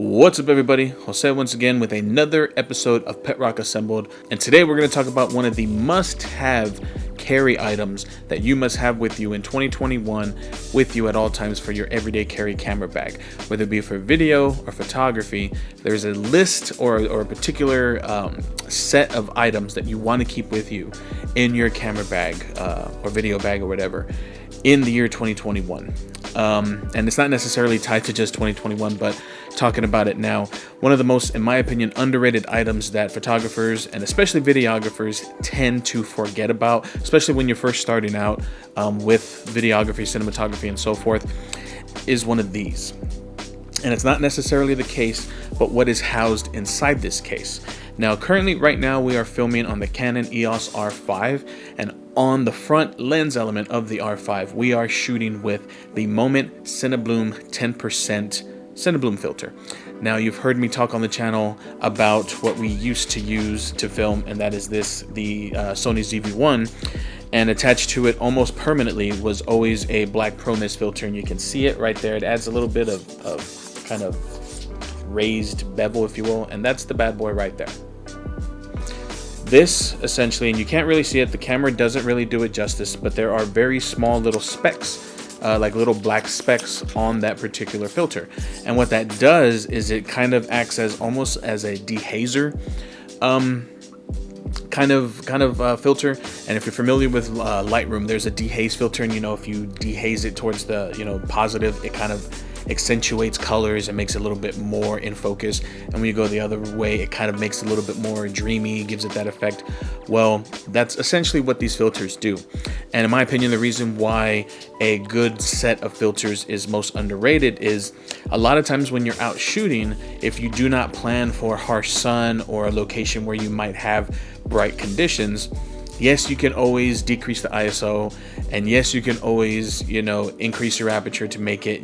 What's up, everybody? Jose once again with another episode of Pet Rock Assembled, and today we're going to talk about one of the must-have carry items that you must have with you in 2021 with you at all times for your everyday carry camera bag. Whether it be for video or photography, there's a list or a particular set of items that you want to keep with you in your camera bag or video bag or whatever in the year 2021. And it's not necessarily tied to just 2021, but talking about it now, one of the most, in my opinion, underrated items that photographers and especially videographers tend to forget about, especially when you're first starting out with videography, cinematography, and so forth, is one of these. And it's not necessarily the case, but what is housed inside this case. Now, currently, right now, we are filming on the Canon EOS R5, and on the front lens element of the R5, we are shooting with the Moment Cinebloom 10% Cinebloom filter. Now, you've heard me talk on the channel about what we used to use to film, and that is the Sony ZV-1, and attached to it almost permanently was always a black Pro Mist filter, and you can see it right there. It adds a little bit of kind of raised bevel, if you will, and that's the bad boy right there. This essentially, and you can't really see it, the camera doesn't really do it justice, but there are very small little specks, like little black specks on that particular filter. And what that does is it kind of acts as almost as a dehazer kind of filter. And if you're familiar with Lightroom, there's a dehaze filter, and if you dehaze it towards the positive, it kind of accentuates colors and makes it a little bit more in focus, and when you go the other way, it kind of makes it a little bit more dreamy, gives it that effect. Well, that's essentially what these filters do. And in my opinion, the reason why a good set of filters is most underrated is a lot of times when you're out shooting, if you do not plan for harsh sun or a location where you might have bright conditions, yes, you can always decrease the ISO, and yes, you can always increase your aperture to make it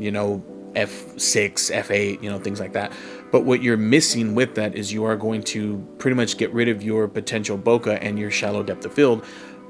f6, f8, things like that. But what you're missing with that is you are going to pretty much get rid of your potential bokeh and your shallow depth of field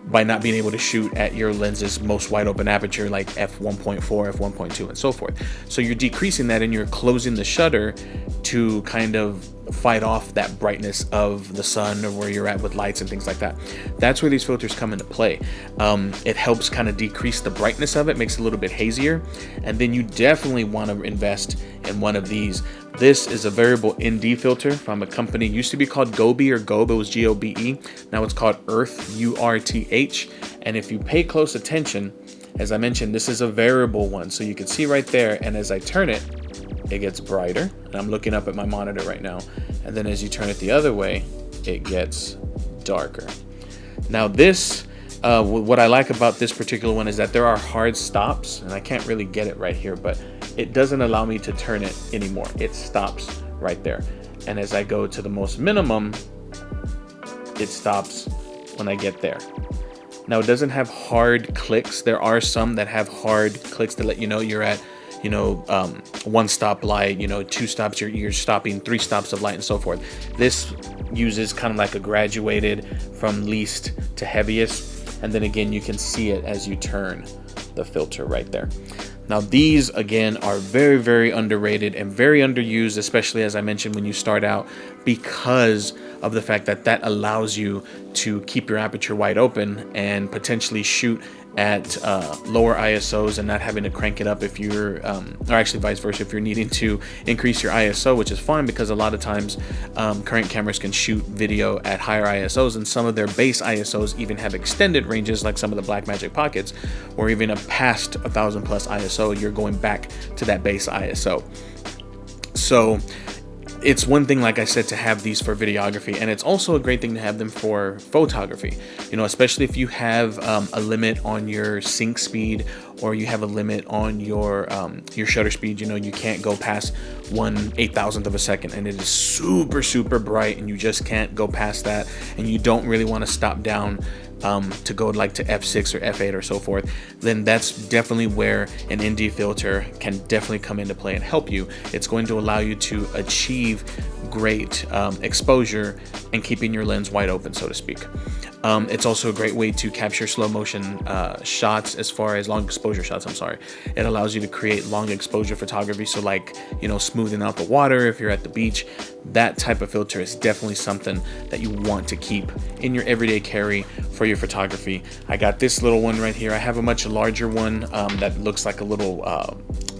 by not being able to shoot at your lens's most wide open aperture, like f1.4, f1.2, and so forth. So you're decreasing that, and you're closing the shutter to kind of fight off that brightness of the sun or where you're at with lights and things like that. That's where these filters come into play. It helps kind of decrease the brightness of it, makes it a little bit hazier, and then you definitely want to invest in one of these. This is a variable ND filter from a company, used to be called Gobe or Gobe, it was G-O-B-E. Now it's called Earth, U-R-T-H. And if you pay close attention, as I mentioned, this is a variable one. So you can see right there, and as I turn it, it gets brighter. And I'm looking up at my monitor right now. And then as you turn it the other way, it gets darker. Now this, what I like about this particular one is that there are hard stops, and I can't really get it right here, but it doesn't allow me to turn it anymore. It stops right there. And as I go to the most minimum, it stops when I get there. Now, it doesn't have hard clicks. There are some that have hard clicks to let you know you're at, one stop light, two stops, you're stopping, three stops of light, and so forth. This uses kind of like a graduated from least to heaviest. And then again, you can see it as you turn the filter right there. Now, these again are very, very underrated and very underused, especially as I mentioned when you start out, because of the fact that that allows you to keep your aperture wide open and potentially shoot at lower ISOs and not having to crank it up if you're, or actually vice versa, if you're needing to increase your ISO, which is fine because a lot of times current cameras can shoot video at higher ISOs, and some of their base ISOs even have extended ranges, like some of the Blackmagic Pockets, or even past 1,000 plus ISO, you're going back to that base ISO. So it's one thing, like I said, to have these for videography, and it's also a great thing to have them for photography, especially if you have a limit on your sync speed, or you have a limit on your shutter speed. You can't go past 1/8,000th of a second, and it is super, super bright, and you just can't go past that, and you don't really want to stop down to go like to f6 or f8 or so forth, then that's definitely where an ND filter can definitely come into play and help you. It's going to allow you to achieve great exposure and keeping your lens wide open, so to speak. It's also a great way to capture slow motion shots, as far as long exposure shots, I'm sorry. It allows you to create long exposure photography, so like, you know, smoothing out the water if you're at the beach. That type of filter is definitely something that you want to keep in your everyday carry for your photography. I got this little one right here. I have a much larger one that looks like a little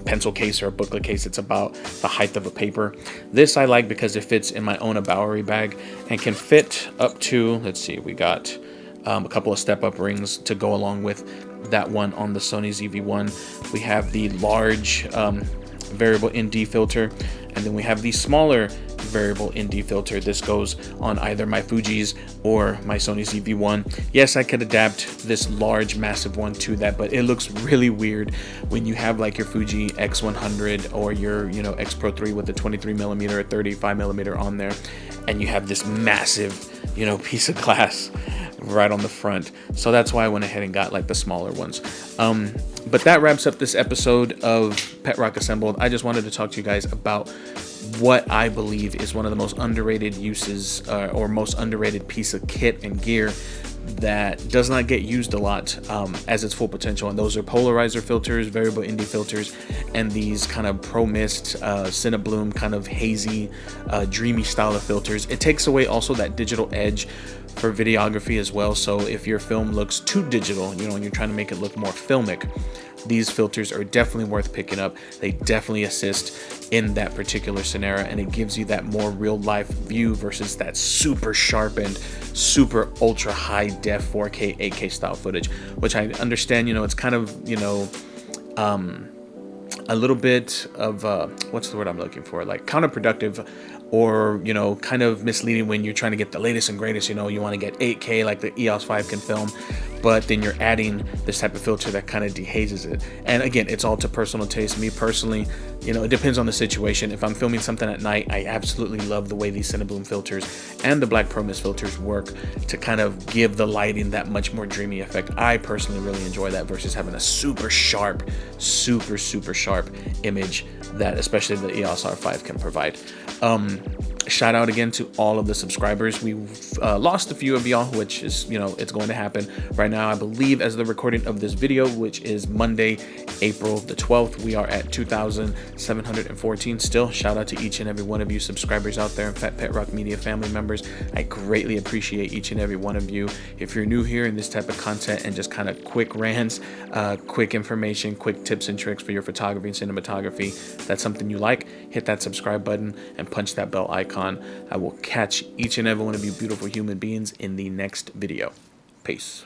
pencil case or a booklet case. It's about the height of a paper. This I like because it fits in my own Bowery bag and can fit up to, let's see, we got a couple of step-up rings to go along with that one on the Sony ZV-1. We have the large variable ND filter, and then we have the smaller variable ND filter. This goes on either my Fuji's or my Sony ZV-1. Yes, I could adapt this large massive one to that, but it looks really weird when you have like your Fuji X100 or your, you know, X Pro 3 with the 23mm or 35mm on there, and you have this massive, you know, piece of glass right on the front. So that's why I went ahead and got like the smaller ones. But that wraps up this episode of PetRock Assembled. I just wanted to talk to you guys about what I believe is one of the most underrated uses or most underrated piece of kit and gear that does not get used a lot as its full potential, and those are polarizer filters, variable ND filters, and these kind of pro mist, Cinebloom kind of hazy, dreamy style of filters. It takes away also that digital edge for videography as well. So if your film looks too digital, you know, and you're trying to make it look more filmic, these filters are definitely worth picking up. They definitely assist in that particular scenario, and it gives you that more real life view versus that super sharpened, super ultra high def 4K, 8K style footage, which I understand, you know, it's kind of, you know, a little bit of what's the word I'm looking for, like counterproductive, or, you know, kind of misleading when you're trying to get the latest and greatest. You know, you want to get 8K like the EOS 5 can film, but then you're adding this type of filter that kind of dehazes it. And again, it's all to personal taste. Me personally, you know, it depends on the situation. If I'm filming something at night, I absolutely love the way these Cinebloom filters and the Black Pro Mist filters work to kind of give the lighting that much more dreamy effect. I personally really enjoy that versus having a super sharp, super sharp image that especially the EOS R5 can provide. Shout out again to all of the subscribers. We've lost a few of y'all, which is, you know, it's going to happen. Right now, I believe, as the recording of this video, which is Monday, April the 12th, we are at 2,714 still. Shout out to each and every one of you subscribers out there and PetRockMedia family members. I greatly appreciate each and every one of you. If you're new here in this type of content and just kind of quick rants, quick information, quick tips and tricks for your photography and cinematography, that's something you like, hit that subscribe button and punch that bell icon. I will catch each and every one of you beautiful human beings in the next video. Peace.